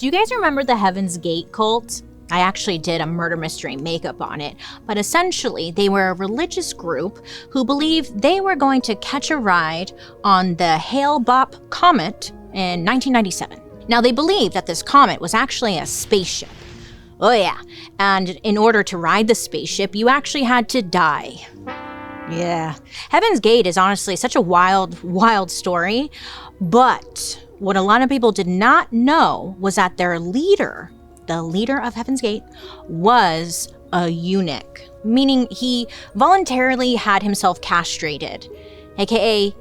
Do you guys remember the Heaven's Gate cult? I actually did a murder mystery makeup on it, but essentially they were a religious group who believed they were going to catch a ride on the Hale-Bopp comet in 1997. Now they believed that this comet was actually a spaceship. Oh yeah, and in order to ride the spaceship, you actually had to die. Yeah, Heaven's Gate is honestly such a wild story, but what a lot of people did not know was that their leader, the leader of Heaven's Gate, was a eunuch, meaning he voluntarily had himself castrated, aka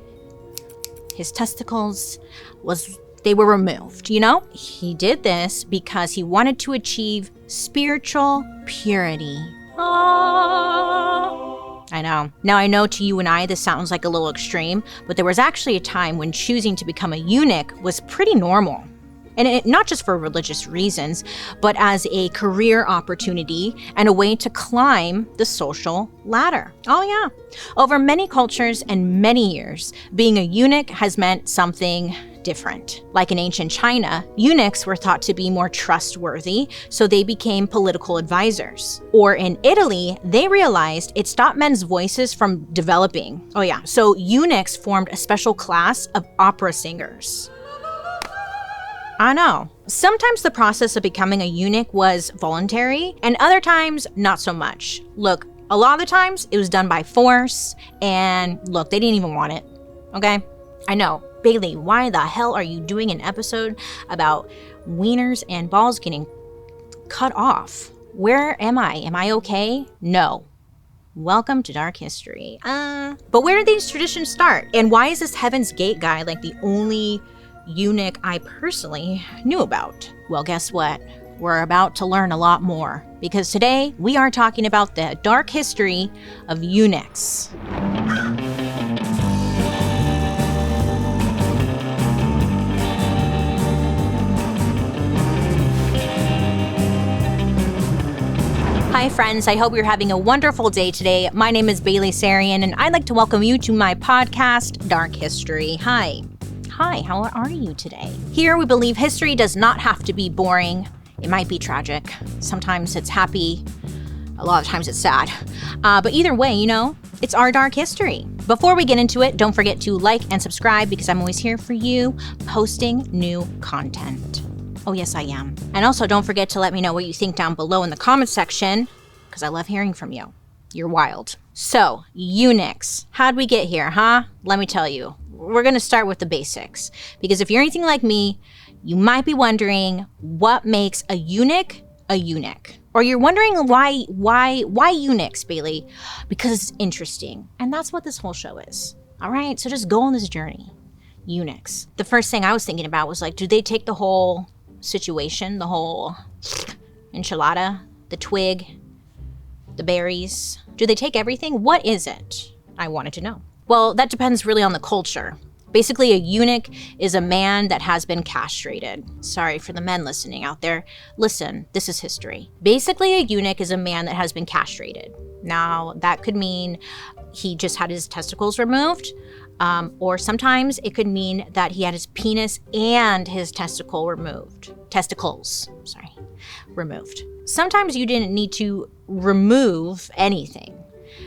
his testicles they were removed, you know? He did this because he wanted to achieve spiritual purity. I know. Now I know to you and I this sounds like a little extreme, but there was actually a time when choosing to become a eunuch was pretty normal. And not just for religious reasons, but as a career opportunity and a way to climb the social ladder. Oh yeah. Over many cultures and many years, being a eunuch has meant something different. Like in ancient China, eunuchs were thought to be more trustworthy, so they became political advisors. Or in Italy, they realized it stopped men's voices from developing. Oh yeah, so eunuchs formed a special class of opera singers. I know. Sometimes the process of becoming a eunuch was voluntary, and other times, not so much. Look, a lot of the times, it was done by force, and look, they didn't even want it, okay? I know. Bailey, why the hell are you doing an episode about wieners and balls getting cut off? Where am I? Am I okay? No. Welcome to Dark History. But where did these traditions start? And why is this Heaven's Gate guy like the only eunuch I personally knew about? Well, guess what? We're about to learn a lot more, because today we are talking about the dark history of eunuchs. Hi friends, I hope you're having a wonderful day today. My name is Bailey Sarian, and I'd like to welcome you to my podcast, Dark History. Hi, how are you today? Here we believe history does not have to be boring. It might be tragic. Sometimes it's happy. A lot of times it's sad. But either way, you know, it's our dark history. Before we get into it, don't forget to like and subscribe, because I'm always here for you, posting new content. Oh yes, I am. And also don't forget to let me know what you think down below in the comment section, because I love hearing from you. You're wild. So, eunuchs. How'd we get here, huh? Let me tell you. We're gonna start with the basics, because if you're anything like me, you might be wondering what makes a eunuch a eunuch. Or you're wondering why eunuchs, Bailey? Because it's interesting. And that's what this whole show is. All right, so just go on this journey. Eunuchs. The first thing I was thinking about was like, do they take the whole situation, the whole enchilada, the twig, the berries? Do they take everything? What is it? I wanted to know. Well, that depends really on the culture. Basically, a eunuch is a man that has been castrated. Sorry for the men listening out there. Listen, this is history. Basically, a eunuch is a man that has been castrated. Now, that could mean he just had his testicles removed, or sometimes it could mean that he had his penis and his testicles removed. Sometimes you didn't need to remove anything.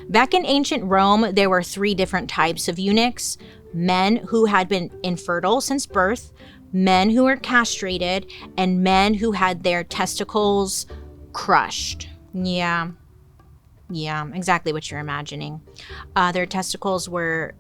Back in ancient Rome, there were 3 different types of eunuchs: men who had been infertile since birth, men who were castrated, and men who had their testicles crushed. Yeah, exactly what you're imagining. Their testicles were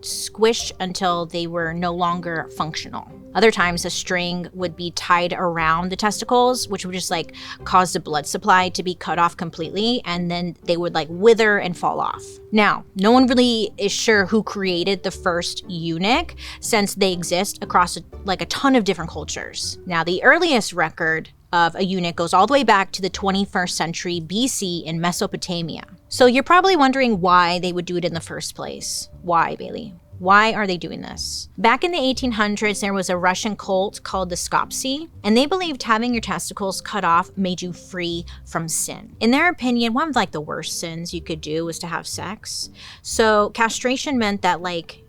squished until they were no longer functional. Other times a string would be tied around the testicles, which would just like cause the blood supply to be cut off completely, and then they would like wither and fall off. Now, no one really is sure who created the first eunuch, since they exist across a ton of different cultures. Now, the earliest record of a eunuch goes all the way back to the 21st century BC in Mesopotamia. So you're probably wondering why they would do it in the first place. Why, Bailey? Why are they doing this? Back in the 1800s, there was a Russian cult called the Skopsi, and they believed having your testicles cut off made you free from sin. In their opinion, one of like the worst sins you could do was to have sex. So castration meant that like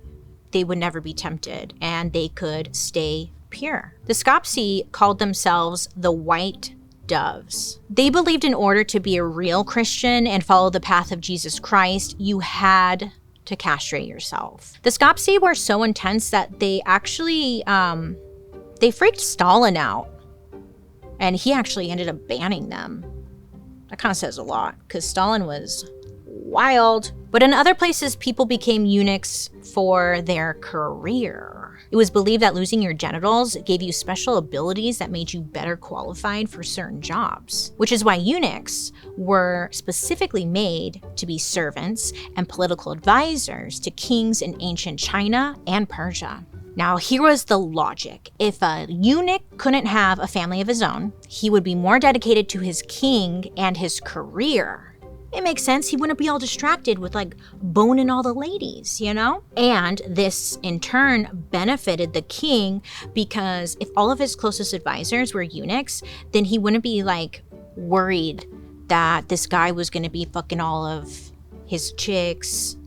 they would never be tempted and they could stay pure. The Scopsi called themselves the White Doves. They believed in order to be a real Christian and follow the path of Jesus Christ, you had to castrate yourself. The Scopsi were so intense that they actually, they freaked Stalin out. And he actually ended up banning them. That kind of says a lot, because Stalin was wild. But in other places, people became eunuchs for their career. It was believed that losing your genitals gave you special abilities that made you better qualified for certain jobs, which is why eunuchs were specifically made to be servants and political advisors to kings in ancient China and Persia. Now, here was the logic. If a eunuch couldn't have a family of his own, he would be more dedicated to his king and his career. It makes sense. He wouldn't be all distracted with like boning all the ladies, you know? And this in turn benefited the king because if all of his closest advisors were eunuchs, then he wouldn't be like worried that this guy was going to be fucking all of his chicks,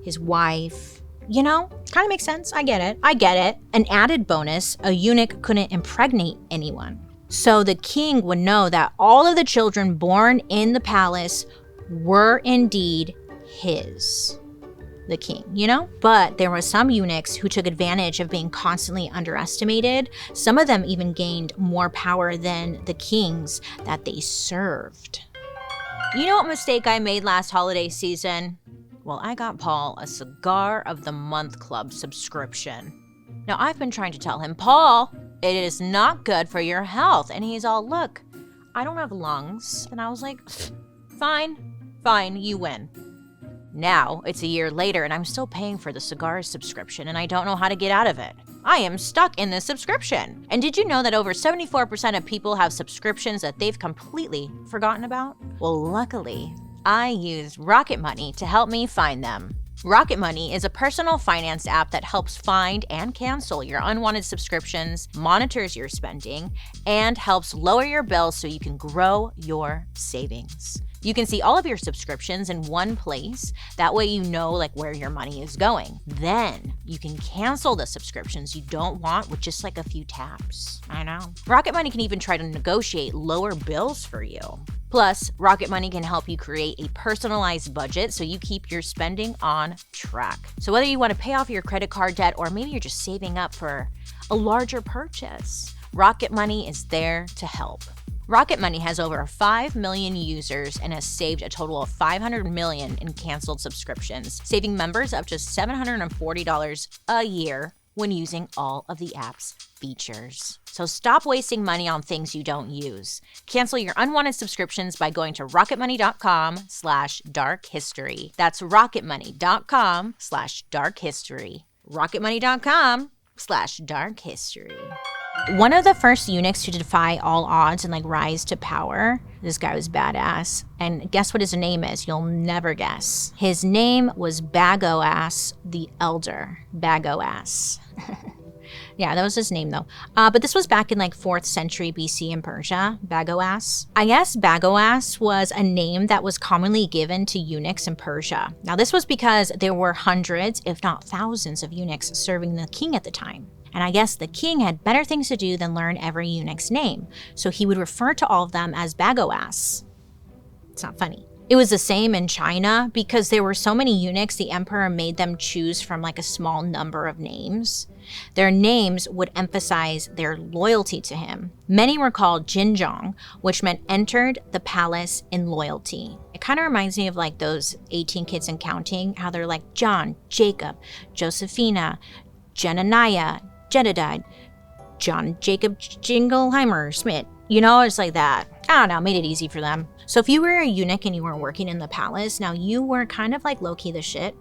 his wife. You know, kind of makes sense. I get it. An added bonus, a eunuch couldn't impregnate anyone. So the king would know that all of the children born in the palace were indeed his, the king, you know? But there were some eunuchs who took advantage of being constantly underestimated. Some of them even gained more power than the kings that they served. You know what mistake I made last holiday season? Well, I got Paul a Cigar of the Month Club subscription. Now, I've been trying to tell him, Paul, it is not good for your health. And he's all, look, I don't have lungs. And I was like, fine, you win. Now, it's a year later and I'm still paying for the cigar subscription and I don't know how to get out of it. I am stuck in this subscription. And did you know that over 74% of people have subscriptions that they've completely forgotten about? Well, luckily, I used Rocket Money to help me find them. Rocket Money is a personal finance app that helps find and cancel your unwanted subscriptions, monitors your spending, and helps lower your bills so you can grow your savings. You can see all of your subscriptions in one place. That way you know like where your money is going. Then you can cancel the subscriptions you don't want with just like a few taps. I know. Rocket Money can even try to negotiate lower bills for you. Plus, Rocket Money can help you create a personalized budget so you keep your spending on track. So whether you want to pay off your credit card debt or maybe you're just saving up for a larger purchase, Rocket Money is there to help. Rocket Money has over 5 million users and has saved a total of $500 million in canceled subscriptions, saving members up to $740 a year when using all of the app's features. So stop wasting money on things you don't use. Cancel your unwanted subscriptions by going to rocketmoney.com/darkhistory. That's rocketmoney.com/darkhistory. rocketmoney.com/darkhistory. One of the first eunuchs to defy all odds and like rise to power, this guy was badass. And guess what his name is? You'll never guess. His name was Bagoas the Elder. Bagoas. Yeah, that was his name though. But this was back in like 4th century BC in Persia, Bagoas. I guess Bagoas was a name that was commonly given to eunuchs in Persia. Now this was because there were hundreds, if not thousands of eunuchs serving the king at the time. And I guess the king had better things to do than learn every eunuch's name. So he would refer to all of them as Bagoas. It's not funny. It was the same in China because there were so many eunuchs, the emperor made them choose from like a small number of names. Their names would emphasize their loyalty to him. Many were called Jinzhong, which meant entered the palace in loyalty. It kind of reminds me of like those 18 kids and counting, how they're like John, Jacob, Josephina, Jenaniah, Jedediah, John Jacob Jingleheimer Smith. You know, it's like that. I don't know, made it easy for them. So if you were a eunuch and you were working in the palace, now you were kind of like low-key the shit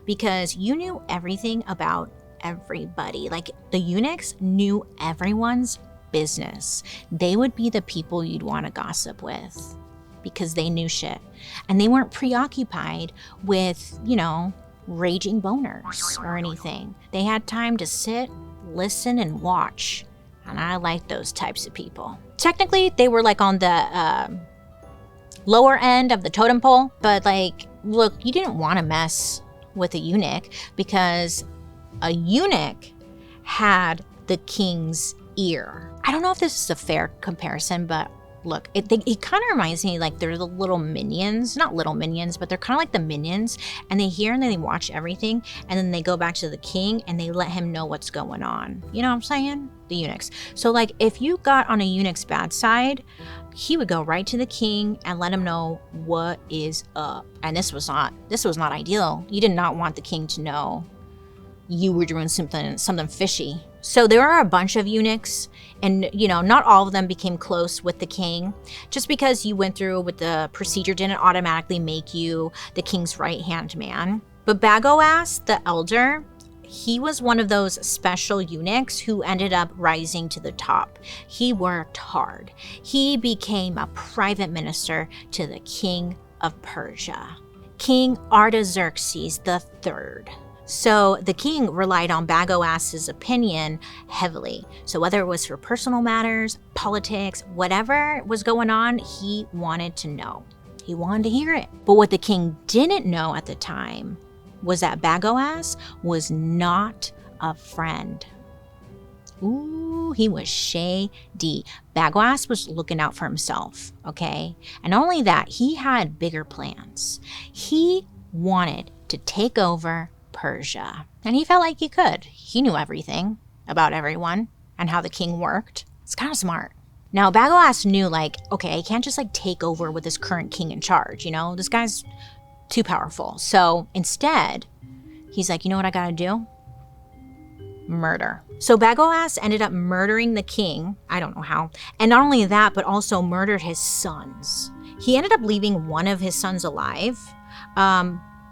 because you knew everything about everybody. Like the eunuchs knew everyone's business. They would be the people you'd want to gossip with because they knew shit. And they weren't preoccupied with, you know, raging boners or anything. They had time to sit, listen, and watch. And I like those types of people. Technically, they were like on the lower end of the totem pole, but like, look, you didn't want to mess with a eunuch because a eunuch had the king's ear. I don't know if this is a fair comparison, but look, it kind of reminds me like they're the little minions, not little minions, but they're kind of like the minions, and they hear and then they watch everything, and then they go back to the king and they let him know what's going on. You know what I'm saying? The eunuchs. So like if you got on a eunuch's bad side, he would go right to the king and let him know what is up. And this was not ideal. You did not want the king to know you were doing something fishy. So there are a bunch of eunuchs, and not all of them became close with the king. Just because you went through with the procedure didn't automatically make you the king's right-hand man. But Bagoas, the elder, he was one of those special eunuchs who ended up rising to the top. He worked hard. He became a private minister to the king of Persia, King Artaxerxes III. So the king relied on Bagoas's opinion heavily. So whether it was for personal matters, politics, whatever was going on, he wanted to know. He wanted to hear it. But what the king didn't know at the time was that Bagoas was not a friend. Ooh, he was shady. Bagoas was looking out for himself, okay? And not only that, he had bigger plans. He wanted to take over Persia. And he felt like he could. He knew everything about everyone and how the king worked. It's kind of smart. Now, Bagoas knew, like, okay, he can't just, like, take over with his current king in charge, This guy's too powerful. So instead, he's like, you know what I gotta do? Murder. So Bagoas ended up murdering the king. I don't know how. And not only that, but also murdered his sons. He ended up leaving one of his sons alive.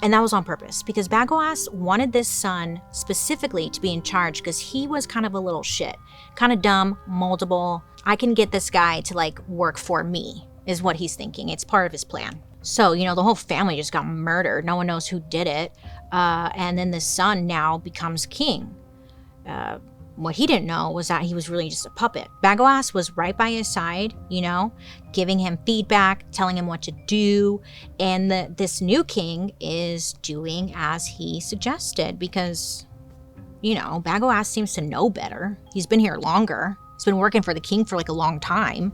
And that was on purpose because Bagoas wanted this son specifically to be in charge because he was kind of a little shit, kind of dumb, moldable. I can get this guy to like work for me is what he's thinking. It's part of his plan. So, the whole family just got murdered. No one knows who did it. And then the son now becomes king. What he didn't know was that he was really just a puppet. Bagoas was right by his side, giving him feedback, telling him what to do. And this new king is doing as he suggested because, Bagoas seems to know better. He's been here longer. He's been working for the king for like a long time.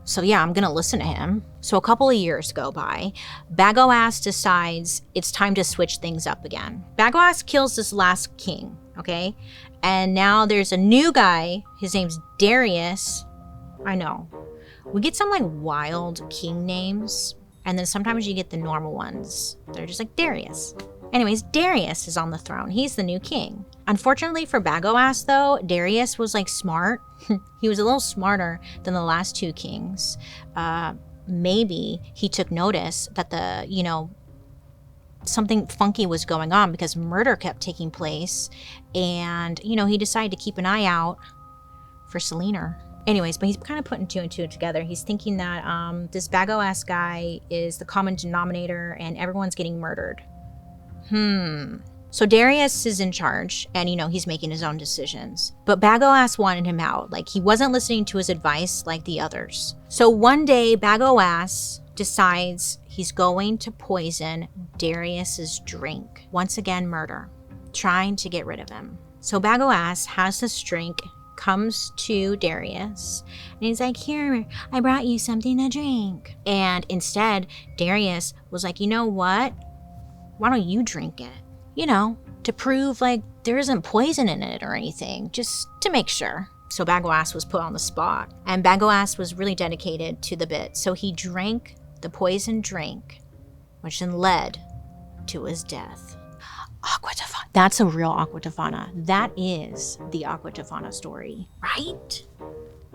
So yeah, I'm going to listen to him. So a couple of years go by. Bagoas decides it's time to switch things up again. Bagoas kills this last king, okay? And now there's a new guy. His name's Darius. I know. We get some like wild king names. And then sometimes you get the normal ones. They're just like Darius. Anyways, Darius is on the throne. He's the new king. Unfortunately for Bagoas, though, Darius was like smart. He was a little smarter than the last two kings. Maybe he took notice that something funky was going on because murder kept taking place. And, he decided to keep an eye out for Selena. Anyways, but he's kind of putting two and two together. He's thinking that this Bagoas guy is the common denominator and everyone's getting murdered. So Darius is in charge and, he's making his own decisions. But Bagoas wanted him out. Like, he wasn't listening to his advice like the others. So one day, Bagoas decides he's going to poison Darius's drink. Once again, murder. Trying to get rid of him. So Bagoas has this drink, comes to Darius, and he's like, here, I brought you something to drink. And instead, Darius was like, you know what? Why don't you drink it? To prove like there isn't poison in it or anything, just to make sure. So Bagoas was put on the spot, and Bagoas was really dedicated to the bit. So he drank the poisoned drink, which then led to his death. Aqua Tofana. That's a real Aqua Tofana. That is the Aqua Tofana story, right?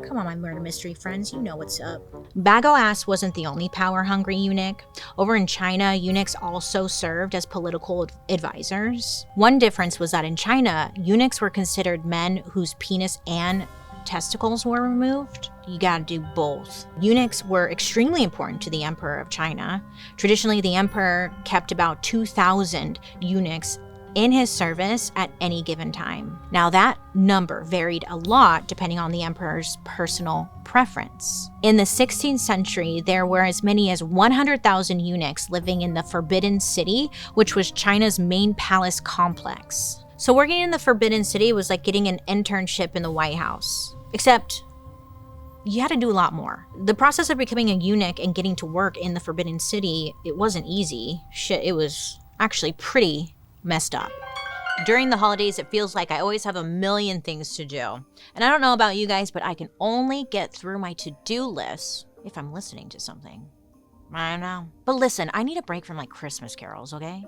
Come on, my murder mystery friends, you know what's up. Bagoas wasn't the only power-hungry eunuch. Over in China, eunuchs also served as political advisors. One difference was that in China, eunuchs were considered men whose penis and testicles were removed. You gotta do both. Eunuchs were extremely important to the Emperor of China. Traditionally, the Emperor kept about 2,000 eunuchs in his service at any given time. Now that number varied a lot depending on the emperor's personal preference. In the 16th century, there were as many as 100,000 eunuchs living in the Forbidden City, which was China's main palace complex. So working in the Forbidden City was like getting an internship in the White House. Except you had to do a lot more. The process of becoming a eunuch and getting to work in the Forbidden City, it wasn't easy. Shit, it was actually pretty messed up. During the holidays, it feels like I always have a million things to do. And I don't know about you guys, but I can only get through my to-do list if I'm listening to something. I don't know. But listen, I need a break from like Christmas carols, okay?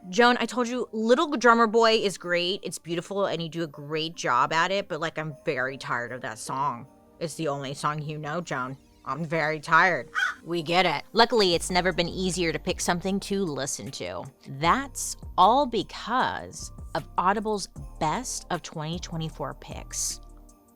Joan, I told you, Little Drummer Boy is great. It's beautiful and you do a great job at it, but like I'm very tired of that song. It's the only song you know, Joan. I'm very tired. We get it. Luckily, it's never been easier to pick something to listen to. That's all because of Audible's Best of 2024 picks.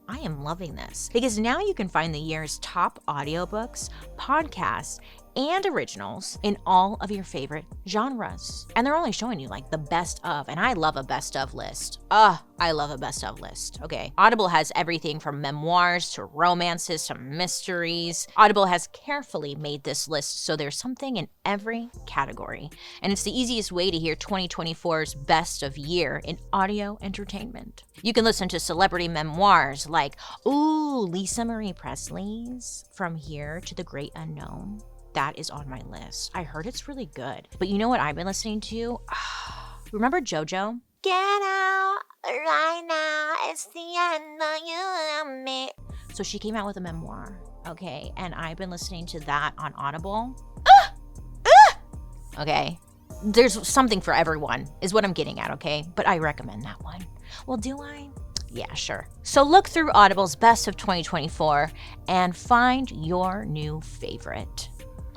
I am loving this because now you can find the year's top audiobooks, podcasts, and originals in all of your favorite genres. And they're only showing you like the best of, and I love a best of list. I love a best of list, okay? Audible has everything from memoirs to romances to mysteries. Audible has carefully made this list so there's something in every category. And it's the easiest way to hear 2024's best of year in audio entertainment. You can listen to celebrity memoirs like, Lisa Marie Presley's From Here to the Great Unknown. That is on my list. I heard it's really good. But you know what I've been listening to? Remember JoJo? Get out right now. It's the end of you and me. So she came out with a memoir, okay? And I've been listening to that on Audible. Okay. There's something for everyone, is what I'm getting at, okay? But I recommend that one. Well, do I? Yeah, sure. So look through Audible's Best of 2024 and find your new favorite.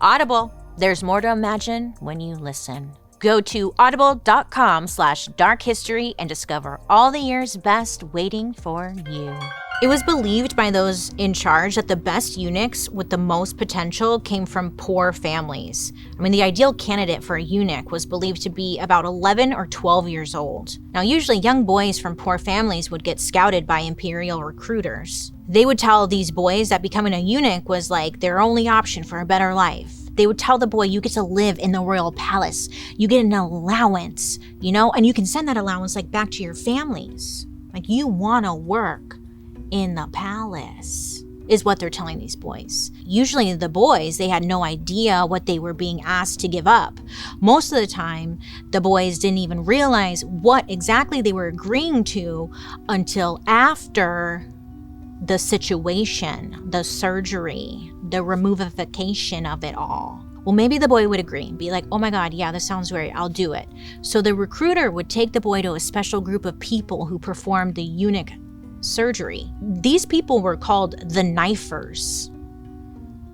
Audible, there's more to imagine when you listen. Go to audible.com/darkhistory and discover all the year's best waiting for you. It was believed by those in charge that the best eunuchs with the most potential came from poor families. I mean, the ideal candidate for a eunuch was believed to be about 11 or 12 years old. Now, usually young boys from poor families would get scouted by Imperial recruiters. They would tell these boys that becoming a eunuch was like their only option for a better life. They would tell the boy, you get to live in the royal palace. You get an allowance, and you can send that allowance like back to your families. Like you want to work in the palace, is what they're telling these boys. Usually the boys, they had no idea what they were being asked to give up. Most of the time, the boys didn't even realize what exactly they were agreeing to until after the situation, the surgery, the removification of it all. Well, maybe the boy would agree and be like, oh my God, yeah, this sounds great, I'll do it. So the recruiter would take the boy to a special group of people who performed the eunuch surgery. These people were called the knifers.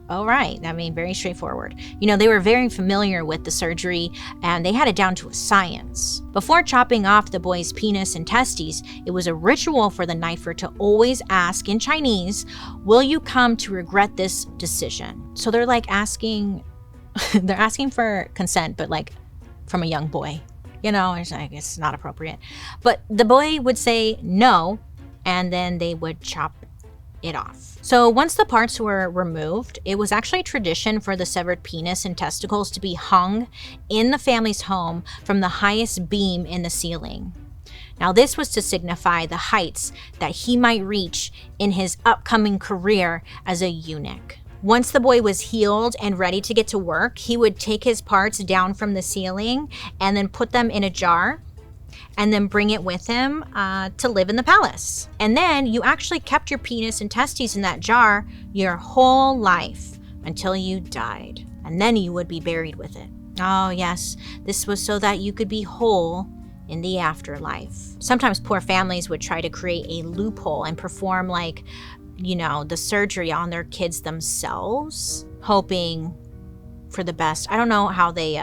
Oh, right. I mean, very straightforward. They were very familiar with the surgery and they had it down to a science. Before chopping off the boy's penis and testes, it was a ritual for the knifer to always ask in Chinese, will you come to regret this decision? So they're like asking, they're asking for consent, but like from a young boy. It's like, it's not appropriate. But the boy would say no, and then they would chop it off. So once the parts were removed, it was actually tradition for the severed penis and testicles to be hung in the family's home from the highest beam in the ceiling. Now this was to signify the heights that he might reach in his upcoming career as a eunuch. Once the boy was healed and ready to get to work, he would take his parts down from the ceiling and then put them in a jar and then bring it with him to live in the palace. And then you actually kept your penis and testes in that jar your whole life until you died. And then you would be buried with it. Oh yes, this was so that you could be whole in the afterlife. Sometimes poor families would try to create a loophole and perform the surgery on their kids themselves, hoping for the best. I don't know how they,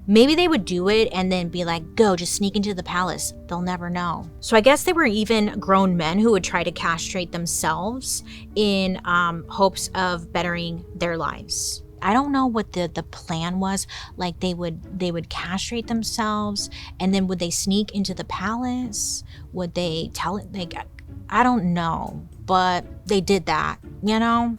maybe they would do it and then be like, go, just sneak into the palace. They'll never know. So I guess there were even grown men who would try to castrate themselves in hopes of bettering their lives. I don't know what the plan was. Like they would castrate themselves and then would they sneak into the palace? Would they tell it? I don't know, but they did that, I don't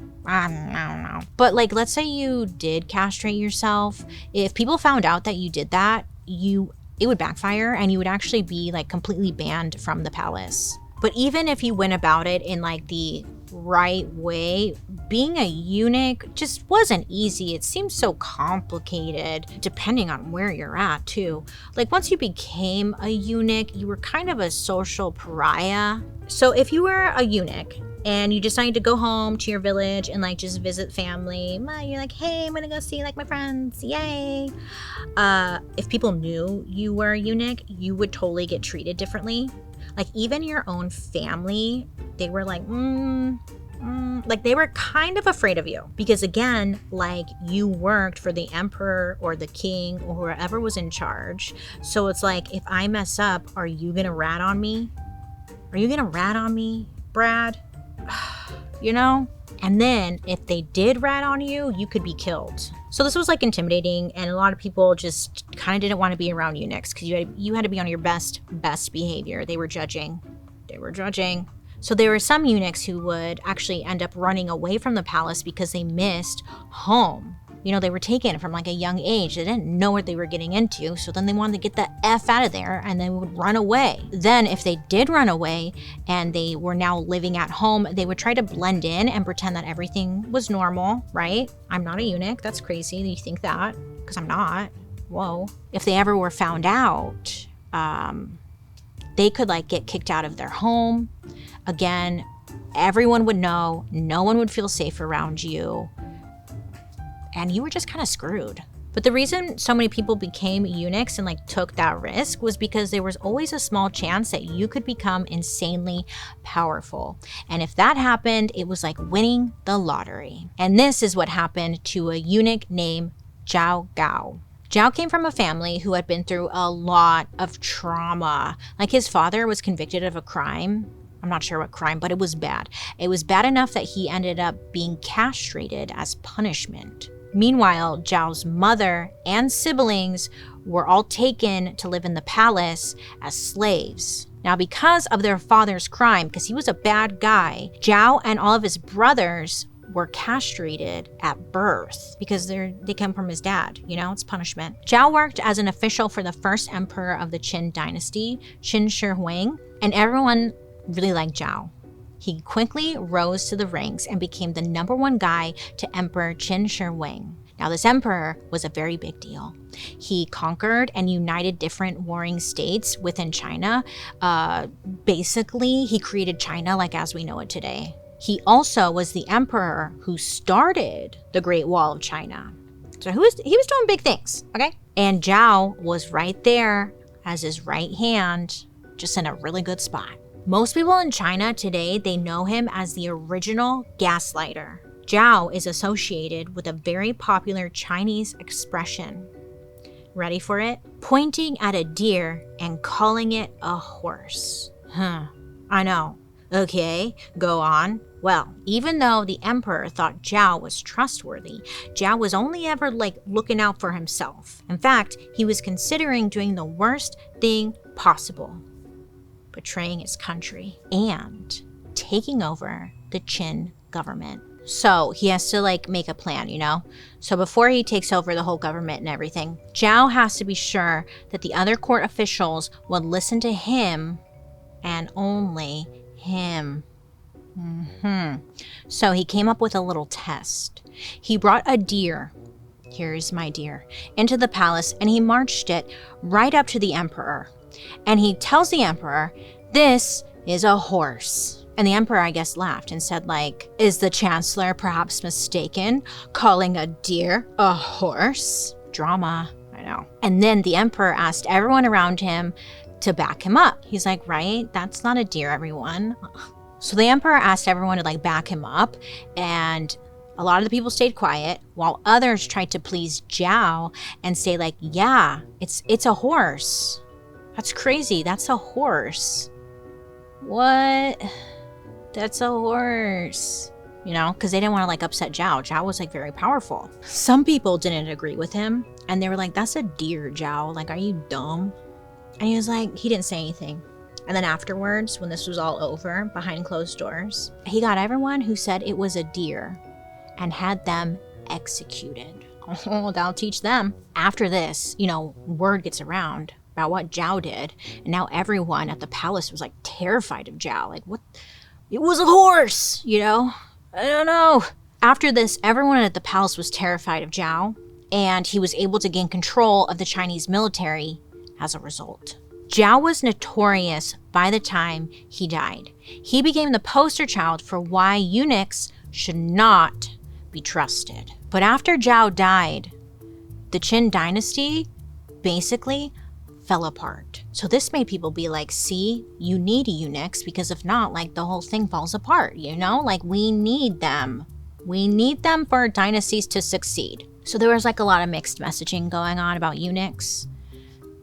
know. But let's say you did castrate yourself. If people found out that you did that, it would backfire and you would actually be completely banned from the palace. But even if you went about it in like the right way, being a eunuch just wasn't easy. It seems so complicated, depending on where you're at too. Like once you became a eunuch, you were kind of a social pariah. So if you were a eunuch and you decided to go home to your village and like just visit family, you're like, hey, I'm gonna go see like my friends, yay. If people knew you were a eunuch, you would totally get treated differently. Like even your own family, they were like, like they were kind of afraid of you because again, like you worked for the emperor or the king or whoever was in charge. So it's like, if I mess up, are you gonna rat on me? Are you gonna rat on me, Brad? You know? And then if they did rat on you, you could be killed. So this was like intimidating, and a lot of people just kind of didn't want to be around eunuchs because you had to be on your best behavior. They were judging. So there were some eunuchs who would actually end up running away from the palace because they missed home. You know, they were taken from like a young age. They didn't know what they were getting into. So then they wanted to get the F out of there and they would run away. Then if they did run away and they were now living at home, they would try to blend in and pretend that everything was normal, right? I'm not a eunuch. That's crazy. You think that? Because I'm not. Whoa. If they ever were found out, they could like get kicked out of their home. Again, everyone would know. No one would feel safe around you. And you were just kind of screwed. But the reason so many people became eunuchs and like took that risk was because there was always a small chance that you could become insanely powerful. And if that happened, it was like winning the lottery. And this is what happened to a eunuch named Zhao Gao. Zhao came from a family who had been through a lot of trauma. Like his father was convicted of a crime. I'm not sure what crime, but it was bad. It was bad enough that he ended up being castrated as punishment. Meanwhile, Zhao's mother and siblings were all taken to live in the palace as slaves. Now, because of their father's crime, because he was a bad guy, Zhao and all of his brothers were castrated at birth because they come from his dad, you know, it's punishment. Zhao worked as an official for the first emperor of the Qin dynasty, Qin Shi Huang, and everyone really liked Zhao. He quickly rose to the ranks and became the #1 guy to Emperor Qin Shi Huang. Now, this emperor was a very big deal. He conquered and united different warring states within China. Basically, he created China like as we know it today. He also was the emperor who started the Great Wall of China. So he was doing big things, okay? And Zhao was right there as his right hand, just in a really good spot. Most people in China today, they know him as the original gaslighter. Zhao is associated with a very popular Chinese expression. Ready for it? Pointing at a deer and calling it a horse. I know. Okay, go on. Well, even though the emperor thought Zhao was trustworthy, Zhao was only ever looking out for himself. In fact, he was considering doing the worst thing possible. Betraying his country and taking over the Qin government. So he has to make a plan, you know? So before he takes over the whole government and everything, Zhao has to be sure that the other court officials would listen to him and only him. So he came up with a little test. He brought a deer, here's my deer, into the palace and he marched it right up to the emperor. And he tells the emperor, this is a horse. And the emperor, I guess, laughed and said, is the chancellor perhaps mistaken, calling a deer a horse? Drama, I know. And then the emperor asked everyone around him to back him up. He's like, right, that's not a deer, everyone. So the emperor asked everyone to back him up, and a lot of the people stayed quiet, while others tried to please Zhao and say yeah, it's a horse. That's crazy. That's a horse. What? That's a horse. You know, because they didn't want to upset Zhao. Zhao was very powerful. Some people didn't agree with him, and they were like, that's a deer, Zhao. Are you dumb? And he was he didn't say anything. And then afterwards, when this was all over, behind closed doors, he got everyone who said it was a deer and had them executed. Oh, that'll teach them. After this, word gets around. about what Zhao did. And now everyone at the palace was like terrified of Zhao. Like, what? It was a horse, you know? I don't know. After this, everyone at the palace was terrified of Zhao, and he was able to gain control of the Chinese military as a result. Zhao was notorious by the time he died. He became the poster child for why eunuchs should not be trusted. But after Zhao died, the Qin dynasty basically fell apart. So this made people be like, see, you need eunuchs, because if not, like, the whole thing falls apart, you know? Like, we need them. We need them for dynasties to succeed. So there was like a lot of mixed messaging going on about eunuchs.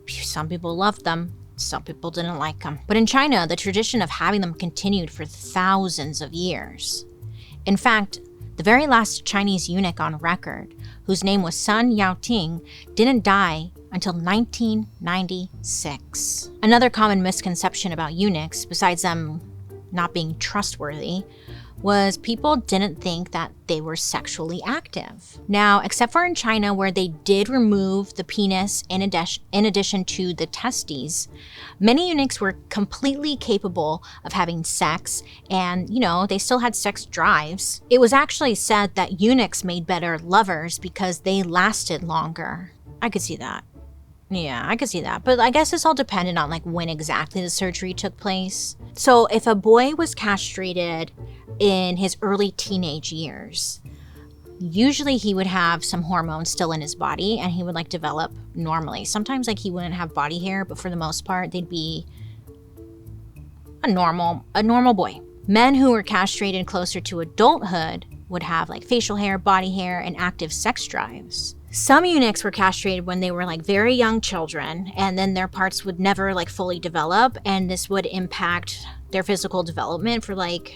Some people loved them, some people didn't like them. But in China, the tradition of having them continued for thousands of years. In fact, the very last Chinese eunuch on record, whose name was Sun Yaoting, didn't die until 1996. Another common misconception about eunuchs, besides them not being trustworthy, was people didn't think that they were sexually active. Now, except for in China, where they did remove the penis in addition to the testes, many eunuchs were completely capable of having sex, and, you know, they still had sex drives. It was actually said that eunuchs made better lovers because they lasted longer. I could see that. Yeah, I could see that. But I guess it's all dependent on like when exactly the surgery took place. So if a boy was castrated in his early teenage years, usually he would have some hormones still in his body and he would like develop normally. Sometimes like he wouldn't have body hair, but for the most part, they'd be a normal boy. Men who were castrated closer to adulthood would have like facial hair, body hair, and active sex drives. Some eunuchs were castrated when they were like very young children, and then their parts would never like fully develop, and this would impact their physical development for like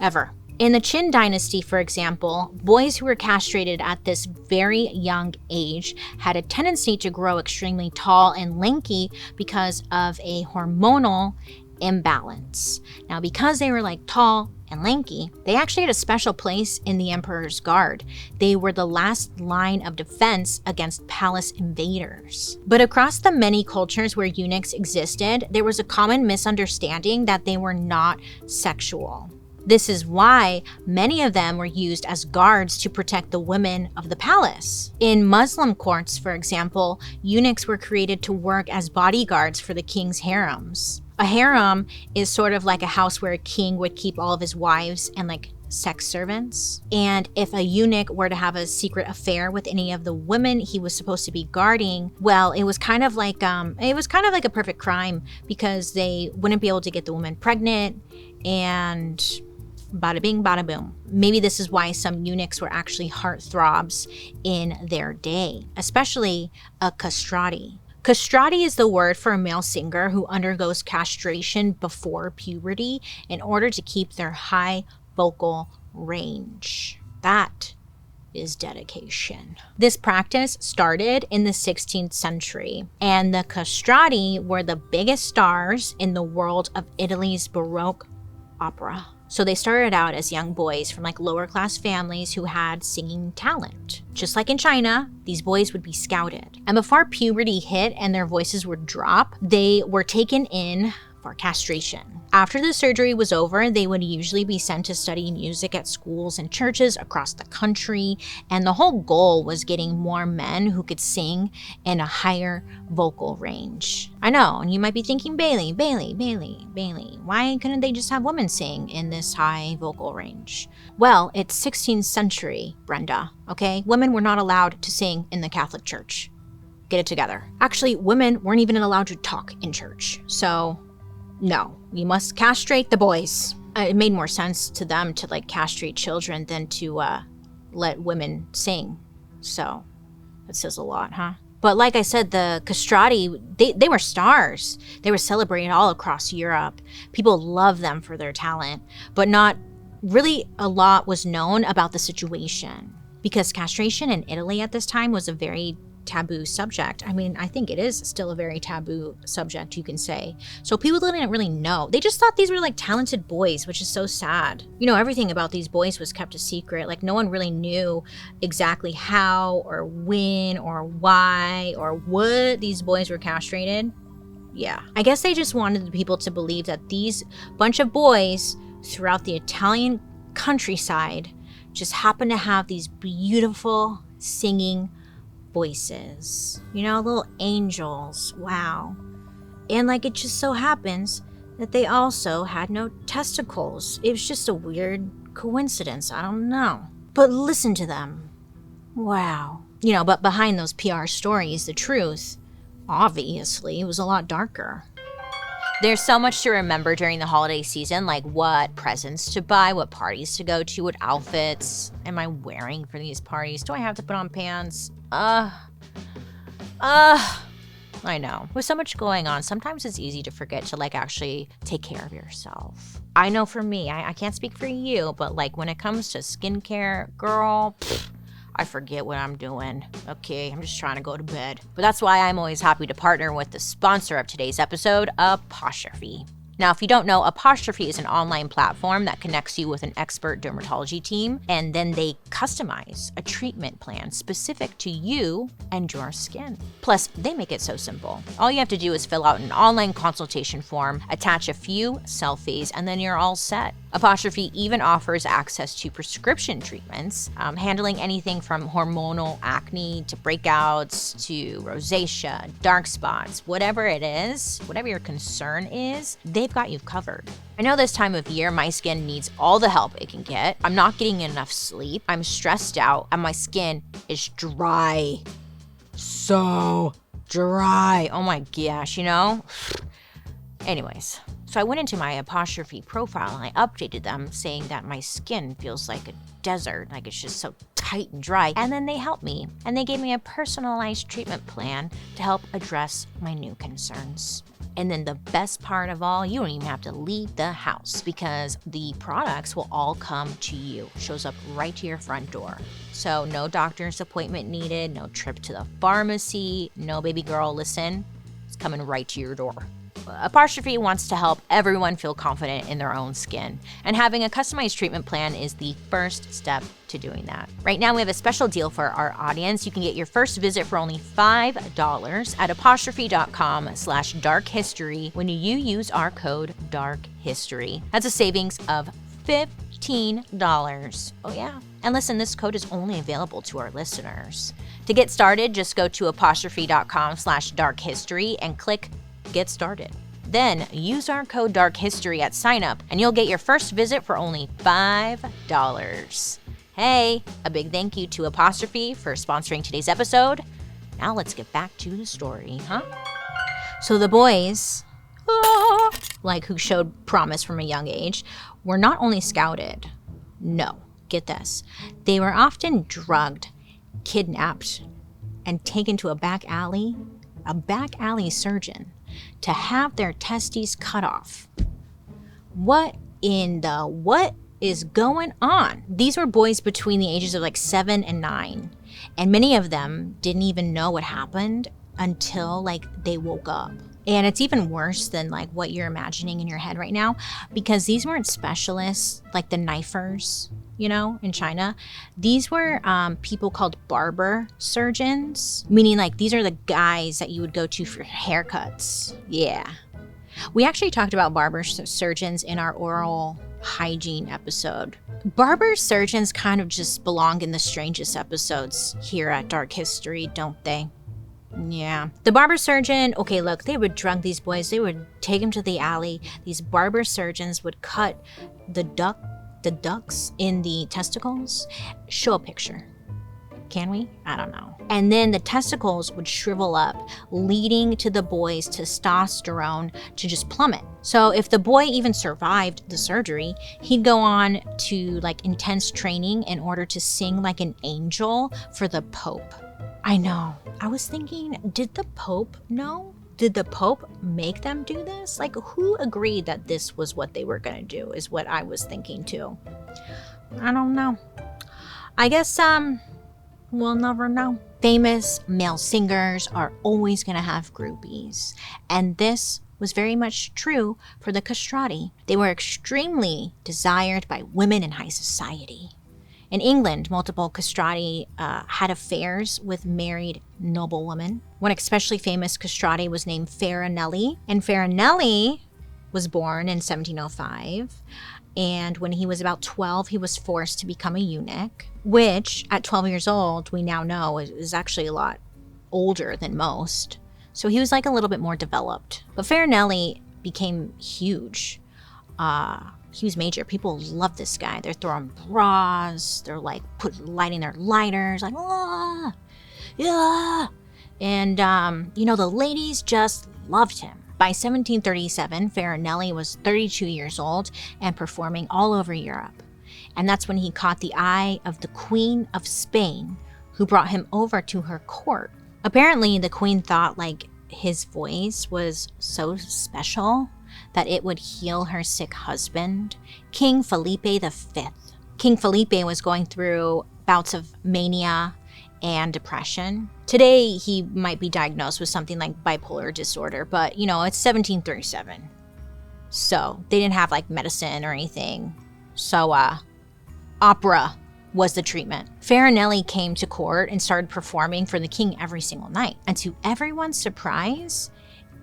ever. In the Qin dynasty, for example, boys who were castrated at this very young age had a tendency to grow extremely tall and lanky because of a hormonal imbalance. Now, because they were like tall and lanky, they actually had a special place in the emperor's guard. They were the last line of defense against palace invaders. But across the many cultures where eunuchs existed, there was a common misunderstanding that they were not sexual. This is why many of them were used as guards to protect the women of the palace. In Muslim courts, for example, eunuchs were created to work as bodyguards for the king's harems. A harem is sort of like a house where a king would keep all of his wives and like sex servants. And if a eunuch were to have a secret affair with any of the women he was supposed to be guarding, well, it was kind of like a perfect crime, because they wouldn't be able to get the woman pregnant, and bada bing, bada boom. Maybe this is why some eunuchs were actually heartthrobs in their day, especially a castrati. Castrati is the word for a male singer who undergoes castration before puberty in order to keep their high vocal range. That is dedication. This practice started in the 16th century, and the castrati were the biggest stars in the world of Italy's Baroque opera. So they started out as young boys from like lower class families who had singing talent. Just like in China, these boys would be scouted. And before puberty hit and their voices would drop, they were taken in for castration. After the surgery was over, they would usually be sent to study music at schools and churches across the country, and the whole goal was getting more men who could sing in a higher vocal range. I know, and you might be thinking, Bailey, why couldn't they just have women sing in this high vocal range? Well, it's 16th century, Brenda, okay? Women were not allowed to sing in the Catholic Church. Get it together. Actually, women weren't even allowed to talk in church, so no, we must castrate the boys. It made more sense to them to like castrate children than to let women sing. So that says a lot, huh? But like I said, the castrati, they were stars. They were celebrated all across Europe. People loved them for their talent, but not really a lot was known about the situation, because castration in Italy at this time was a very taboo subject. I mean, I think it is still a very taboo subject, you can say. So people didn't really know. They just thought these were like talented boys, which is so sad. You know, everything about these boys was kept a secret. Like no one really knew exactly how or when or why or what these boys were castrated. Yeah, I guess they just wanted the people to believe that these bunch of boys throughout the Italian countryside just happened to have these beautiful singing voices. You know, little angels. Wow. And like it just so happens that they also had no testicles. It was just a weird coincidence. I don't know. But listen to them. Wow. You know, but behind those PR stories, the truth, obviously, was a lot darker. There's so much to remember during the holiday season, like what presents to buy, what parties to go to, what outfits am I wearing for these parties? Do I have to put on pants? I know. With so much going on, sometimes it's easy to forget to like actually take care of yourself. I know for me, I can't speak for you, but like when it comes to skincare, girl, I forget what I'm doing. Okay, I'm just trying to go to bed. But that's why I'm always happy to partner with the sponsor of today's episode, Apostrophe. Now, if you don't know, Apostrophe is an online platform that connects you with an expert dermatology team, and then they customize a treatment plan specific to you and your skin. Plus, they make it so simple. All you have to do is fill out an online consultation form, attach a few selfies, and then you're all set. Apostrophe even offers access to prescription treatments, handling anything from hormonal acne to breakouts to rosacea, dark spots, whatever it is, whatever your concern is, they've got you covered. I know this time of year, my skin needs all the help it can get. I'm not getting enough sleep, I'm stressed out, and my skin is dry. So dry. Oh my gosh, you know? Anyways. So I went into my Apostrophe profile and I updated them saying that my skin feels like a desert, like it's just so tight and dry. And then they helped me and they gave me a personalized treatment plan to help address my new concerns. And then the best part of all, you don't even have to leave the house because the products will all come to you. Shows up right to your front door. So no doctor's appointment needed, no trip to the pharmacy, no baby girl, listen, it's coming right to your door. Apostrophe wants to help everyone feel confident in their own skin, and having a customized treatment plan is the first step to doing that. Right now, we have a special deal for our audience. You can get your first visit for only $5 at apostrophe.com/darkhistory when you use our code DARKHISTORY. That's a savings of $15. Oh yeah. And listen, this code is only available to our listeners. To get started, just go to apostrophe.com/darkhistory and click Get Started. Then use our code DARKHISTORY at sign up and you'll get your first visit for only $5. Hey, a big thank you to Apostrophe for sponsoring today's episode. Now let's get back to the story, huh? So the boys, like who showed promise from a young age, were not only scouted. No, get this. They were often drugged, kidnapped, and taken to a back alley surgeon to have their testes cut off. What is going on? These were boys between the ages of like 7 and 9, and many of them didn't even know what happened until like they woke up. And it's even worse than like what you're imagining in your head right now, because these weren't specialists like the knifers, you know, in China. These were people called barber surgeons, meaning like these are the guys that you would go to for haircuts. Yeah. We actually talked about barber surgeons in our oral hygiene episode. Barber surgeons kind of just belong in the strangest episodes here at Dark History, don't they? Yeah. The barber surgeon, okay, look, they would drug these boys. They would take them to the alley. These barber surgeons would cut the ducts in the testicles. Show a picture. Can we? I don't know. And then the testicles would shrivel up, leading to the boy's testosterone to just plummet. So if the boy even survived the surgery, he'd go on to like intense training in order to sing like an angel for the Pope. I know. I was thinking, did the Pope know? Did the Pope make them do this? Like, who agreed that this was what they were gonna do is what I was thinking too. I don't know. I guess, We'll never know. Famous male singers are always going to have groupies, and this was very much true for the castrati. They were extremely desired by women in high society. In England, multiple castrati had affairs with married noblewomen. One especially famous castrati was named Farinelli, and Farinelli was born in 1705. And when he was about 12, he was forced to become a eunuch, which at 12 years old, we now know is actually a lot older than most. So he was like a little bit more developed. But Farinelli became huge. He was major. People love this guy. They're throwing bras. They're like lighting their lighters, like, ah, yeah. And, the ladies just loved him. By 1737, Farinelli was 32 years old and performing all over Europe. And that's when he caught the eye of the Queen of Spain, who brought him over to her court. Apparently, the queen thought like his voice was so special that it would heal her sick husband, King Felipe V. King Felipe was going through bouts of mania and depression. Today, he might be diagnosed with something like bipolar disorder, but it's 1737. So they didn't have like medicine or anything. So opera was the treatment. Farinelli came to court and started performing for the king every single night. And to everyone's surprise,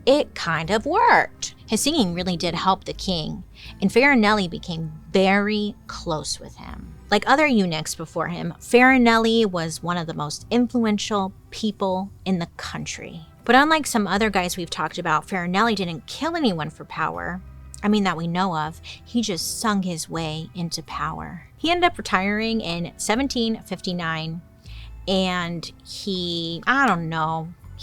it kind of worked. His singing really did help the king, and Farinelli became very close with him. Like other eunuchs before him, Farinelli was one of the most influential people in the country. But unlike some other guys we've talked about, Farinelli didn't kill anyone for power. I mean, that we know of. He just sung his way into power. He ended up retiring in 1759, and he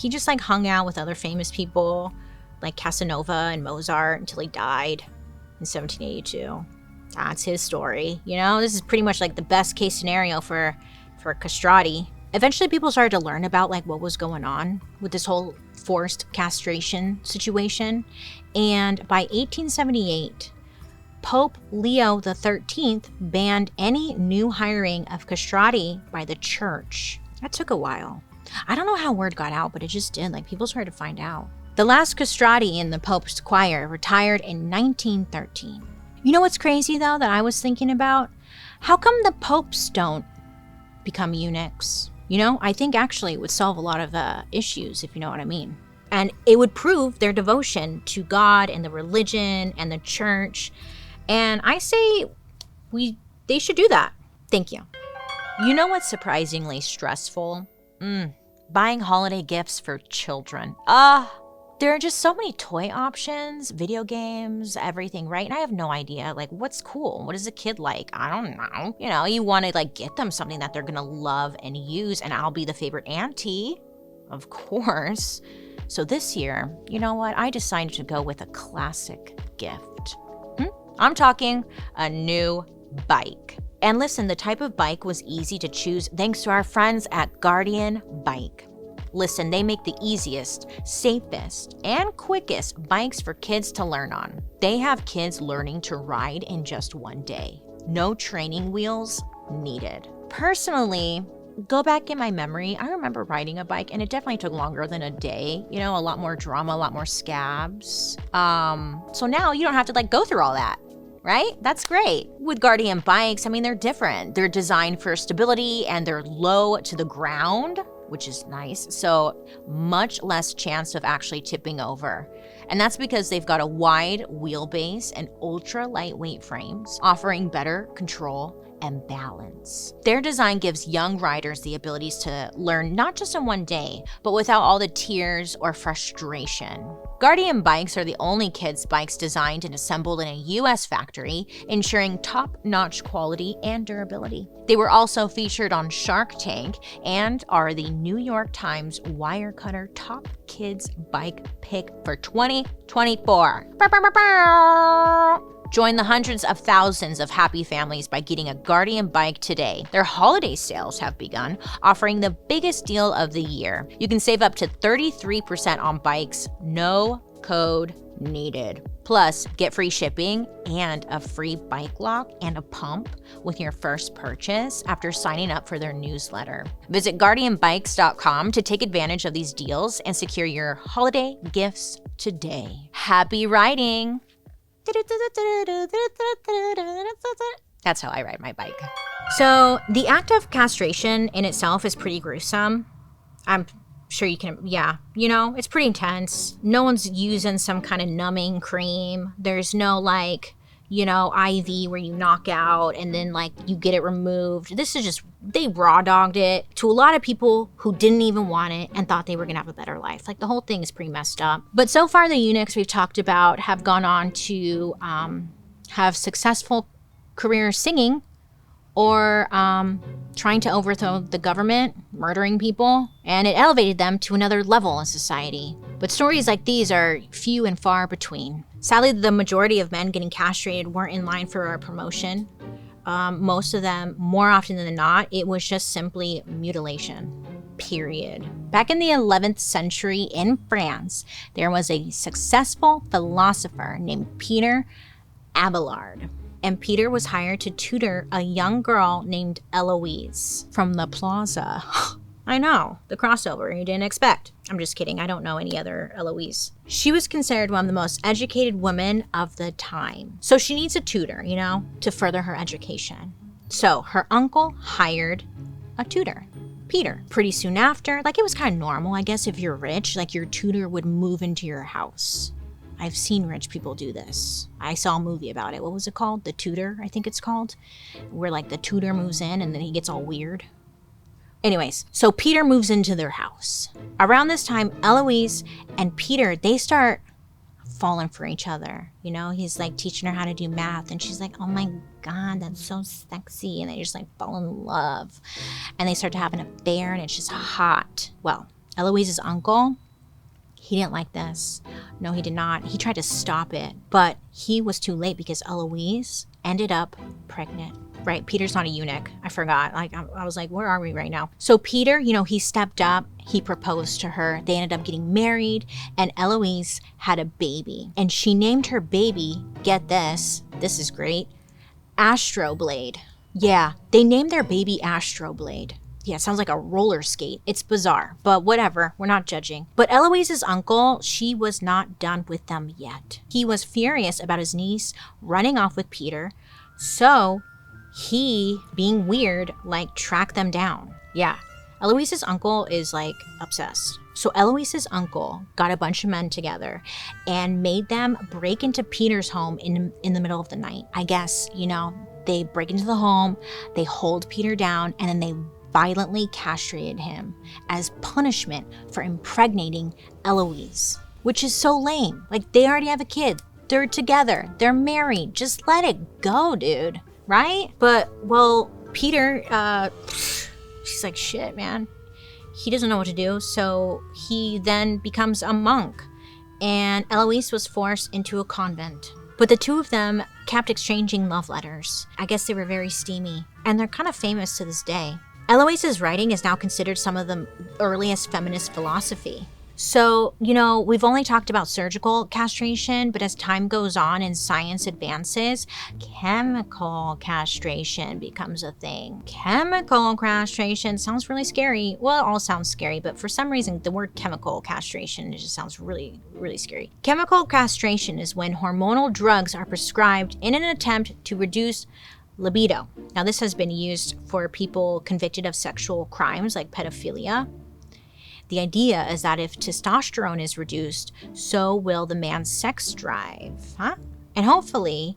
just like hung out with other famous people like Casanova and Mozart until he died in 1782. That's his story. This is pretty much like the best case scenario for castrati. Eventually people started to learn about like what was going on with this whole forced castration situation. And by 1878, Pope Leo XIII banned any new hiring of castrati by the church. That took a while. I don't know how word got out, but it just did. Like, people started to find out. The last castrati in the Pope's choir retired in 1913. You know what's crazy, though, that I was thinking about? How come the popes don't become eunuchs? I think actually it would solve a lot of issues, if you know what I mean. And it would prove their devotion to God and the religion and the church. And I say they should do that. Thank you. You know what's surprisingly stressful? Buying holiday gifts for children. There are just so many toy options, video games, everything, right? And I have no idea, like, what's cool? What is a kid like? I don't know. You want to, like, get them something that they're going to love and use, and I'll be the favorite auntie, of course. So this year, you know what? I decided to go with a classic gift. I'm talking a new bike. And listen, the type of bike was easy to choose thanks to our friends at Guardian Bike. Listen, they make the easiest, safest, and quickest bikes for kids to learn on. They have kids learning to ride in just one day. No training wheels needed. Personally, go back in my memory, I remember riding a bike and it definitely took longer than a day. A lot more drama, a lot more scabs. So now you don't have to go through all that. Right? That's great. With Guardian bikes, they're different. They're designed for stability and they're low to the ground, which is nice. So much less chance of actually tipping over. And that's because they've got a wide wheelbase and ultra lightweight frames, offering better control and balance. Their design gives young riders the abilities to learn not just in one day, but without all the tears or frustration. Guardian bikes are the only kids' bikes designed and assembled in a US factory, ensuring top-notch quality and durability. They were also featured on Shark Tank and are the New York Times Wirecutter Top Kids Bike Pick for 2024. Join the hundreds of thousands of happy families by getting a Guardian bike today. Their holiday sales have begun, offering the biggest deal of the year. You can save up to 33% on bikes, no code needed. Plus, get free shipping and a free bike lock and a pump with your first purchase after signing up for their newsletter. Visit guardianbikes.com to take advantage of these deals and secure your holiday gifts today. Happy riding! That's how I ride my bike. So the act of castration in itself is pretty gruesome. I'm sure you can, it's pretty intense. No one's using some kind of numbing cream. There's no IV where you knock out and then you get it removed. This is just, they raw dogged it to a lot of people who didn't even want it and thought they were gonna have a better life. The whole thing is pretty messed up. But so far the eunuchs we've talked about have gone on to have successful careers singing or trying to overthrow the government, murdering people, and it elevated them to another level in society. But stories like these are few and far between. Sadly, the majority of men getting castrated weren't in line for a promotion. Most of them, more often than not, it was just simply mutilation, period. Back in the 11th century in France, there was a successful philosopher named Peter Abelard. And Peter was hired to tutor a young girl named Eloise from the plaza. I know, the crossover you didn't expect. I'm just kidding, I don't know any other Eloise. She was considered one of the most educated women of the time. So she needs a tutor, to further her education. So her uncle hired a tutor, Peter. Pretty soon after, it was kind of normal, I guess, if you're rich, your tutor would move into your house. I've seen rich people do this. I saw a movie about it. What was it called? The Tutor, I think it's called. Where the tutor moves in and then he gets all weird. Anyways, so Peter moves into their house. Around this time, Eloise and Peter, they start falling for each other. He's teaching her how to do math and she's like, oh my God, that's so sexy. And they just fall in love. And they start to have an affair and it's just hot. Well, Eloise's uncle, he didn't like this. No, he did not. He tried to stop it, but he was too late because Eloise ended up pregnant. Right, Peter's not a eunuch. I forgot. I was like, where are we right now? So Peter, he stepped up. He proposed to her. They ended up getting married, and Eloise had a baby. And she named her baby, get this is great, Astroblade. Yeah, they named their baby Astroblade. Yeah, it sounds like a roller skate. It's bizarre, but whatever. We're not judging. But Eloise's uncle, she was not done with them yet. He was furious about his niece running off with Peter. So he, being weird, tracked them down. Yeah, Eloise's uncle is obsessed. So Eloise's uncle got a bunch of men together and made them break into Peter's home in the middle of the night. I guess, they break into the home, they hold Peter down, and then they violently castrated him as punishment for impregnating Eloise, which is so lame. They already have a kid. They're together. They're married. Just let it go, dude. Right? But, well, Peter, she's like, shit, man. He doesn't know what to do. So he then becomes a monk. And Eloise was forced into a convent. But the two of them kept exchanging love letters. I guess they were very steamy. And they're kind of famous to this day. Eloise's writing is now considered some of the earliest feminist philosophy. So, we've only talked about surgical castration, but as time goes on and science advances, chemical castration becomes a thing. Chemical castration sounds really scary. Well, it all sounds scary, but for some reason, the word chemical castration, it just sounds really, really scary. Chemical castration is when hormonal drugs are prescribed in an attempt to reduce libido. Now, this has been used for people convicted of sexual crimes like pedophilia. The idea is that if testosterone is reduced, so will the man's sex drive, And hopefully,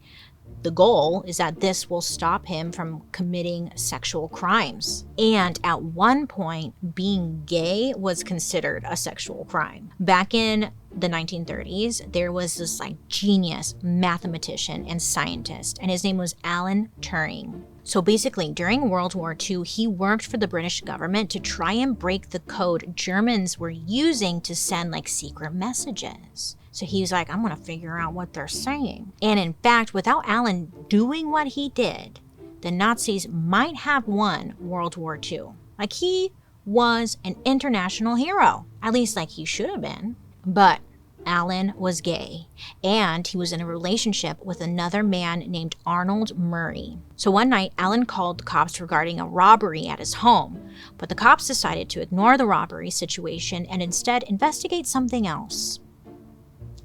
the goal is that this will stop him from committing sexual crimes. And at one point, being gay was considered a sexual crime. Back in the 1930s, there was this genius mathematician and scientist, and his name was Alan Turing. So basically, during World War II, he worked for the British government to try and break the code Germans were using to send secret messages. So he was like, I'm gonna figure out what they're saying. And in fact, without Alan doing what he did, the Nazis might have won World War II. He was an international hero, at least he should have been. But Alan was gay, and he was in a relationship with another man named Arnold Murray. So one night, Alan called the cops regarding a robbery at his home, but the cops decided to ignore the robbery situation and instead investigate something else.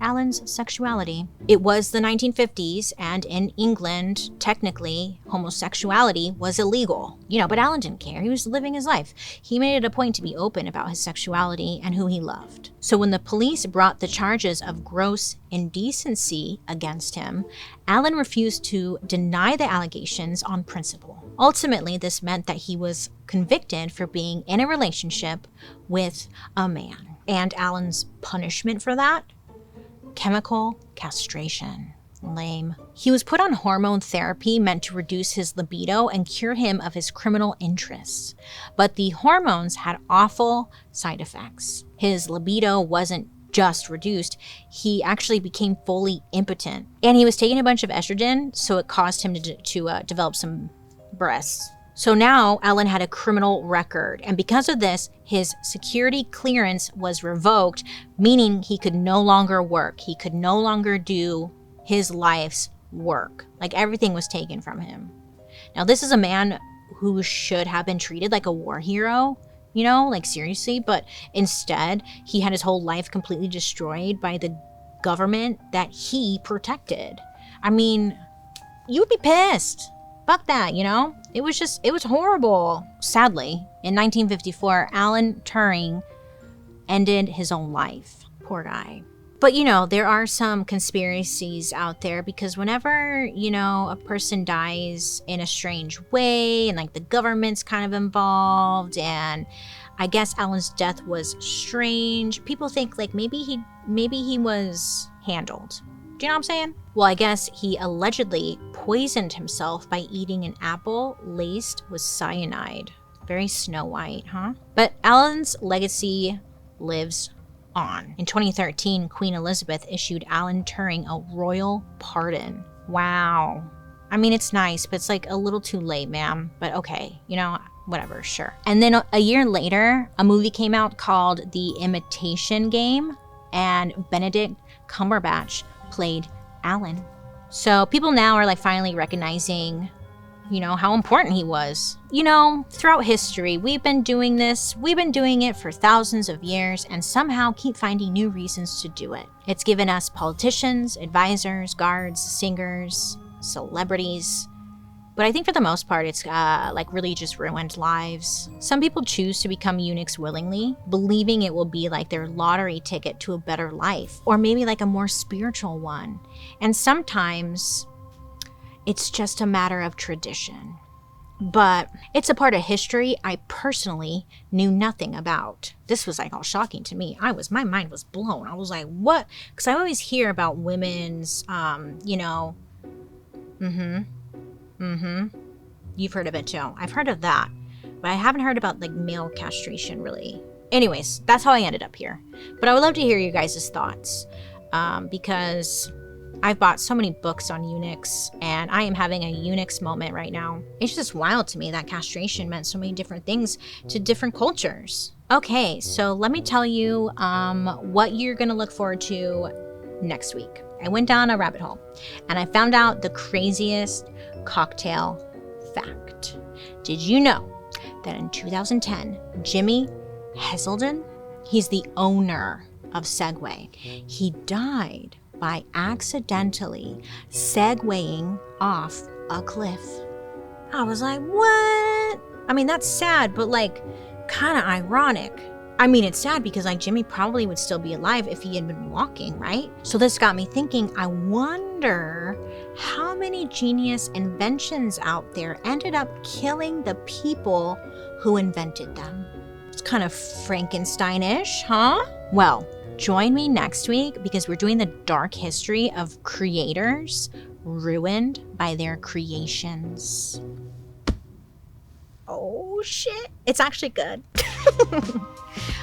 Alan's sexuality. It was the 1950s, and in England, technically, homosexuality was illegal. But Alan didn't care. He was living his life. He made it a point to be open about his sexuality and who he loved. So when the police brought the charges of gross indecency against him, Alan refused to deny the allegations on principle. Ultimately, this meant that he was convicted for being in a relationship with a man. And Alan's punishment for that? Chemical castration. Lame. He was put on hormone therapy meant to reduce his libido and cure him of his criminal interests. But the hormones had awful side effects. His libido wasn't just reduced, he actually became fully impotent. And he was taking a bunch of estrogen, so it caused him to develop some breasts. So now Alan had a criminal record, and because of this, his security clearance was revoked, meaning he could no longer work. He could no longer do his life's work. Like, everything was taken from him. Now, this is a man who should have been treated like a war hero, seriously, but instead, he had his whole life completely destroyed by the government that he protected. I mean, you would be pissed. Fuck that, It was horrible. Sadly, in 1954, Alan Turing ended his own life. Poor guy. But, there are some conspiracies out there because whenever, a person dies in a strange way and the government's kind of involved, and I guess Alan's death was strange, people think maybe he was handled. Do you know what I'm saying? Well, I guess he allegedly poisoned himself by eating an apple laced with cyanide. Very Snow White, huh? But Alan's legacy lives on. In 2013, Queen Elizabeth issued Alan Turing a royal pardon. Wow. I mean, it's nice, but it's a little too late, ma'am. But okay, whatever, sure. And then a year later, a movie came out called The Imitation Game, and Benedict Cumberbatch played Alan. So people now are finally recognizing, how important he was. Throughout history, we've been doing this. We've been doing it for thousands of years and somehow keep finding new reasons to do it. It's given us politicians, advisors, guards, singers, celebrities. But I think for the most part, it's really just ruined lives. Some people choose to become eunuchs willingly, believing it will be their lottery ticket to a better life, or maybe a more spiritual one. And sometimes it's just a matter of tradition. But it's a part of history I personally knew nothing about. This was all shocking to me. My mind was blown. I was like, what? Because I always hear about women's, You've heard of it too. I've heard of that, but I haven't heard about male castration really. Anyways, that's how I ended up here. But I would love to hear you guys' thoughts because I've bought so many books on eunuchs and I am having a eunuchs moment right now. It's just wild to me that castration meant so many different things to different cultures. Okay, so let me tell you what you're gonna look forward to next week. I went down a rabbit hole and I found out the craziest cocktail fact. Did you know that in 2010, Jimmy Heselden, he's the owner of Segway, he died by accidentally segwaying off a cliff. I was like, what? I mean, that's sad, but kind of ironic. I mean, it's sad because Jimmy probably would still be alive if he had been walking, right? So this got me thinking, I wonder how many genius inventions out there ended up killing the people who invented them. It's kind of Frankenstein-ish, huh? Well, join me next week because we're doing the dark history of creators ruined by their creations. Oh shit, it's actually good.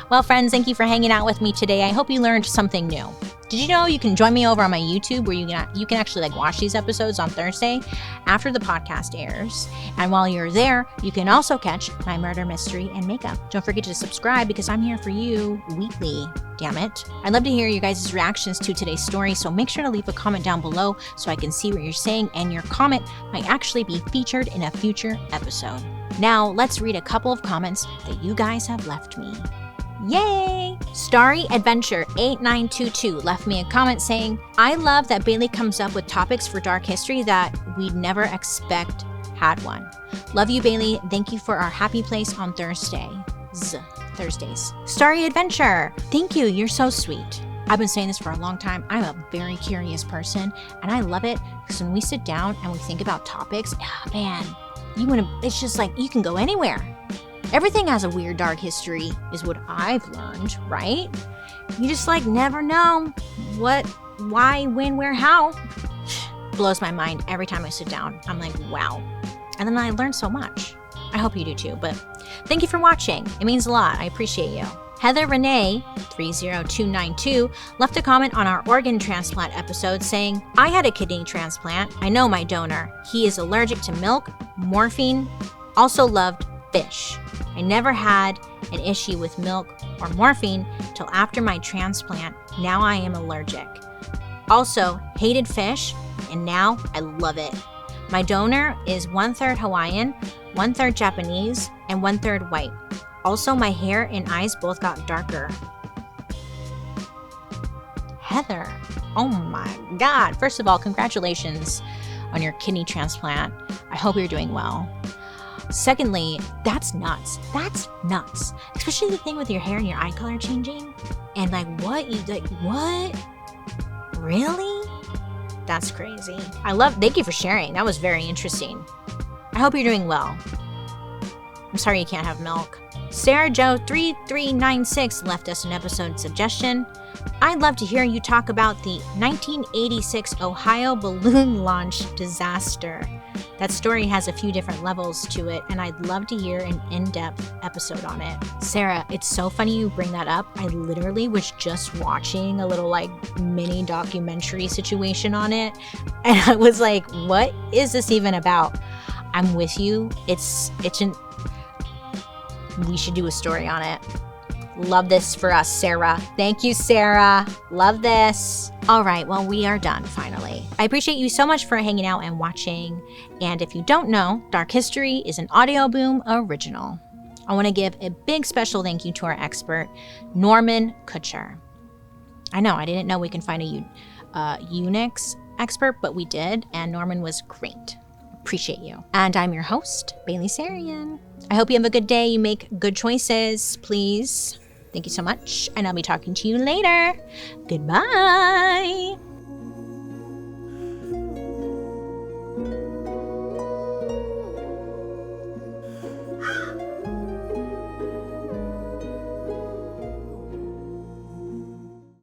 Well, friends, thank you for hanging out with me today. I hope you learned something new. Did you know you can join me over on my YouTube where you can actually like watch these episodes on Thursday after the podcast airs. And while you're there, you can also catch my murder mystery and makeup. Don't forget to subscribe because I'm here for you weekly. Damn it. I'd love to hear you guys' reactions to today's story, so make sure to leave a comment down below so I can see what you're saying, and your comment might actually be featured in a future episode. Now, let's read a couple of comments that you guys have left me. Yay! Starry Adventure 8922 left me a comment saying, I love that Bailey comes up with topics for dark history that we'd never expect had one. Love you, Bailey. Thank you for our happy place on Thursdays. Starry Adventure, thank you. You're so sweet. I've been saying this for a long time. I'm a very curious person, and I love it because when we sit down and we think about topics, man, it's just like you can go anywhere. Everything has a weird dark history is what I've learned, right? You just like never know what, why, when, where, how. Blows my mind every time I sit down. I'm like, wow. And then I learn so much. I hope you do too, but thank you for watching. It means a lot. I appreciate you. Heather Renee 30292 left a comment on our organ transplant episode saying, I had a kidney transplant. I know my donor. He is allergic to milk, morphine, also loved fish. I never had an issue with milk or morphine till after my transplant. Now I am allergic. Also, hated fish, and now I love it. My donor is 1/3 Hawaiian, 1/3 Japanese, and 1/3 white. Also, my hair and eyes both got darker. Heather, oh my God. First of all, congratulations on your kidney transplant. I hope you're doing well. Secondly, that's nuts. That's nuts. Especially the thing with your hair and your eye color changing. And what? Really? That's crazy. Thank you for sharing. That was very interesting. I hope you're doing well. I'm sorry you can't have milk. Sarah Joe 3396 left us an episode suggestion. I'd love to hear you talk about the 1986 Ohio balloon launch disaster. That story has a few different levels to it, and I'd love to hear an in-depth episode on it. Sarah, it's so funny you bring that up. I literally was just watching a little mini documentary situation on it, and I was like, what is this even about? I'm with you. We should do a story on it. Love this for us, Sarah. Thank you, Sarah. Love this. All right, well, we are done finally. I appreciate you so much for hanging out and watching. And if you don't know, Dark History is an Audio Boom original. I want to give a big special thank you to our expert, Norman Kutcher. I know, I didn't know we can find a Eunuchs expert, but we did, and Norman was great. Appreciate you. And I'm your host, Bailey Sarian. I hope you have a good day. You make good choices, please. Thank you so much, and I'll be talking to you later. Goodbye.